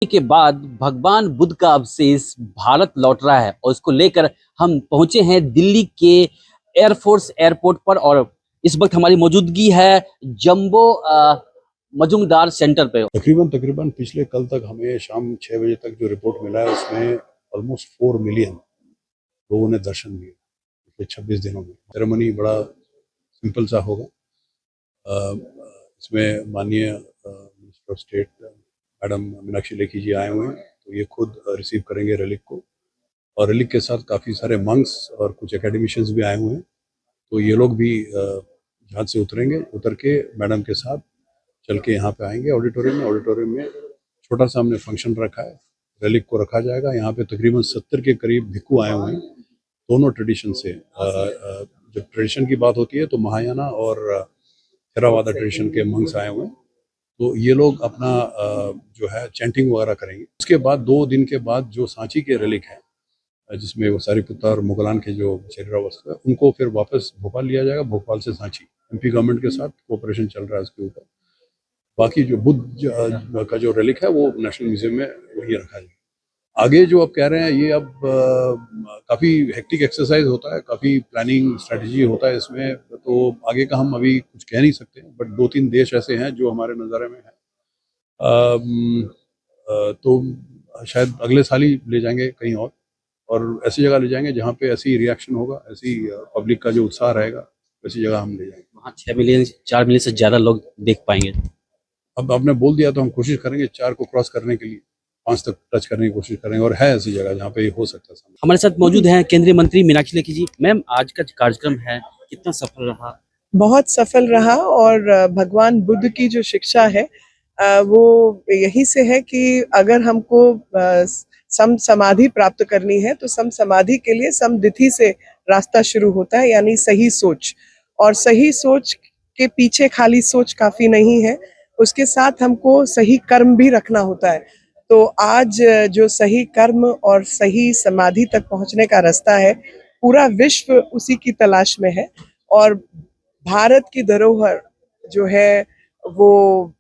के बाद भगवान बुद्ध का अवशेष भारत लौट रहा है और इसको लेकर हम पहुंचे हैं दिल्ली के एयरफोर्स एयरपोर्ट पर। और इस वक्त हमारी मौजूदगी है जंबो मजूमदार सेंटर पे। तकरीबन पिछले कल तक हमें शाम 6 बजे तक जो रिपोर्ट मिला है उसमें ऑलमोस्ट 4 मिलियन लोगों ने दर्शन दिए पिछले 26 दिनों में। सेरेमनी बड़ा सिंपल सा होगा। इसमें माननीय minister of state madam Meenakshi Lekhi ji आए हुए हैं, तो ये खुद रिसीव करेंगे रेलिक को। और रेलिक के साथ काफ़ी सारे मंक्स और कुछ एकेडमिशियंस भी आए हुए हैं, तो ये लोग भी जहाज से उतर के मैडम के साथ चल के यहाँ पे आएंगे ऑडिटोरियम में छोटा सा हमने फंक्शन रखा है, रेलिक को रखा जाएगा। यहाँ पे तकरीबन 70 के करीब भिक्खु आए हुए हैं दोनों ट्रेडिशन से। जब ट्रेडिशन की बात होती है तो महायाना और थेरावादा ट्रेडिशन के मंक्स आए हुए हैं, तो ये लोग अपना जो है चैंटिंग वगैरह करेंगे। उसके बाद 2 दिन के बाद जो सांची के रेलिक है जिसमें वो सारीपुत्ता और मुगलान के जो शरीरावस्था है उनको फिर वापस भोपाल लिया जाएगा, भोपाल से सांची। एमपी गवर्नमेंट के साथ कोऑपरेशन चल रहा है उसके ऊपर। बाकी जो बुद्ध का जो रेलिक है वो नेशनल म्यूजियम में वही रखा जाएगा। आगे जो आप कह रहे हैं ये अब काफ़ी हेक्टिक एक्सरसाइज होता है, काफ़ी प्लानिंग स्ट्रेटजी होता है इसमें, तो आगे का हम अभी कुछ कह नहीं सकते। बट 2-3 देश ऐसे हैं जो हमारे नज़ारे में हैं, तो शायद अगले साल ही ले जाएंगे कहीं और ऐसी जगह ले जाएंगे जहाँ पे ऐसी रिएक्शन होगा, ऐसी पब्लिक का जो उत्साह रहेगा, वैसी जगह हम ले जाएंगे। वहाँ 6 मिलियन 4 मिलियन से ज़्यादा लोग देख पाएंगे। अब आपने बोल दिया तो हम कोशिश करेंगे 4 को क्रॉस करने के लिए, 5 तक टच करने की कोशिश करेंगे, और है ऐसी जगह जहाँ पे ये हो सकता है। हमारे साथ मौजूद हैं केंद्रीय मंत्री मीनाक्षी लेखी जी। मैम, आज का कार्यक्रम है कितना सफल रहा? बहुत सफल रहा। और भगवान बुद्ध की जो शिक्षा है वो यही से है कि अगर हमको सम समाधि प्राप्त करनी है तो सम समाधि के लिए समदिति से रास्ता शुरू होता है, यानी सही सोच। और सही सोच के पीछे खाली सोच काफी नहीं है, उसके साथ हमको सही कर्म भी रखना होता है। तो आज जो सही कर्म और सही समाधि तक पहुंचने का रास्ता है, पूरा विश्व उसी की तलाश में है। और भारत की धरोहर जो है वो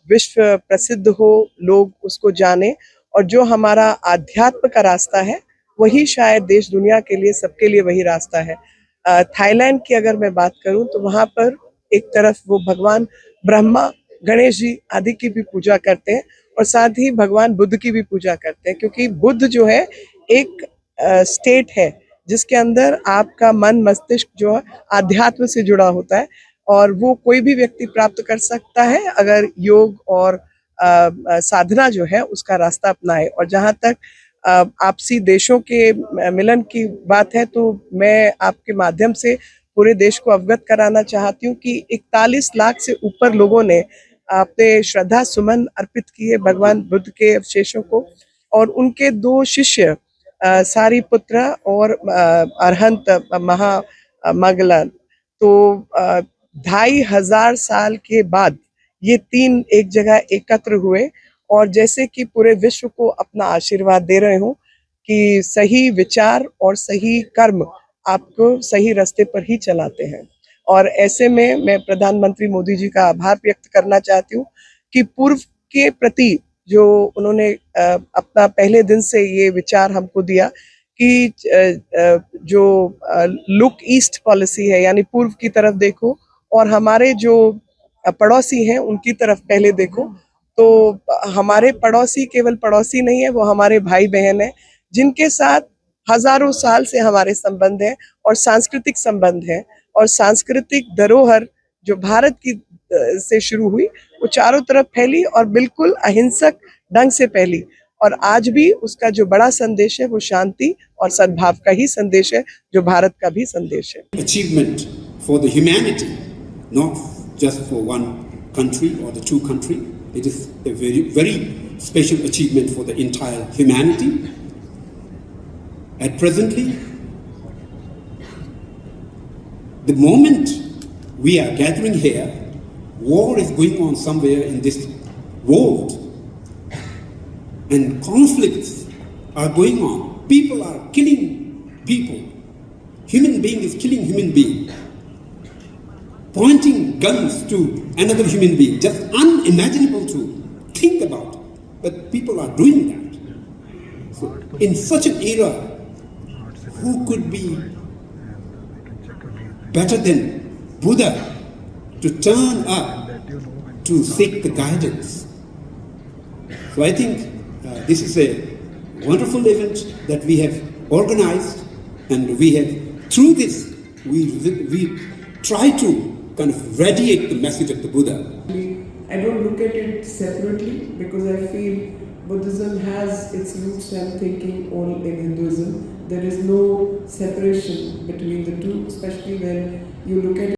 विश्व प्रसिद्ध हो, लोग उसको जाने, और जो हमारा आध्यात्म का रास्ता है वही शायद देश दुनिया के लिए, सबके लिए वही रास्ता है। थाईलैंड की अगर मैं बात करूं तो वहां पर एक तरफ वो भगवान ब्रह्मा, गणेश जी आदि की भी पूजा करते हैं और साथ ही भगवान बुद्ध की भी पूजा करते हैं, क्योंकि बुद्ध जो है एक स्टेट है जिसके अंदर आपका मन मस्तिष्क जो है आध्यात्म से जुड़ा होता है, और वो कोई भी व्यक्ति प्राप्त कर सकता है अगर योग और साधना जो है उसका रास्ता अपनाए। और जहाँ तक आपसी देशों के मिलन की बात है, तो मैं आपके माध्यम से पूरे देश को अवगत कराना चाहती हूँ कि 41 लाख से ऊपर लोगों ने अपने श्रद्धा सुमन अर्पित किए भगवान बुद्ध के अवशेषों को। और उनके 2 शिष्य सारीपुत्र और अरहंत महामगलन, तो 2500 साल के बाद ये 3 एक जगह एकत्र हुए, और जैसे कि पूरे विश्व को अपना आशीर्वाद दे रहे हो कि सही विचार और सही कर्म आपको सही रास्ते पर ही चलाते हैं। और ऐसे में मैं प्रधानमंत्री मोदी जी का आभार व्यक्त करना चाहती हूँ कि पूर्व के प्रति जो उन्होंने अपना पहले दिन से ये विचार हमको दिया कि जो लुक ईस्ट पॉलिसी है, यानी पूर्व की तरफ देखो और हमारे जो पड़ोसी हैं उनकी तरफ पहले देखो। तो हमारे पड़ोसी केवल पड़ोसी नहीं है, वो हमारे भाई बहन है जिनके साथ हजारों साल से हमारे संबंध है और सांस्कृतिक संबंध है। और सांस्कृतिक धरोहर जो भारत की से शुरू हुई वो चारों तरफ फैली और बिल्कुल अहिंसक ढंग से फैली, और आज भी उसका जो बड़ा संदेश है वो शांति और सद्भाव का ही संदेश है, जो भारत का भी संदेश है। Achievement for the humanity, not just for one country or the 2 country. It is a very special achievement for the entire humanity. At presently, the moment we are gathering here, war is going on somewhere in this world, and conflicts are going on. People are killing people. Human being is killing human being, pointing guns to another human being, just unimaginable to think about. but people are doing that. So, in such an era, who could be better than Buddha to turn up to seek the guidance? So I think this is a wonderful event that we have organized, and we have, through this, we try to kind of radiate the message of the Buddha. I don't look at it separately because I feel Buddhism has its roots and thinking all in Hinduism. There is no separation between the two, especially when you look at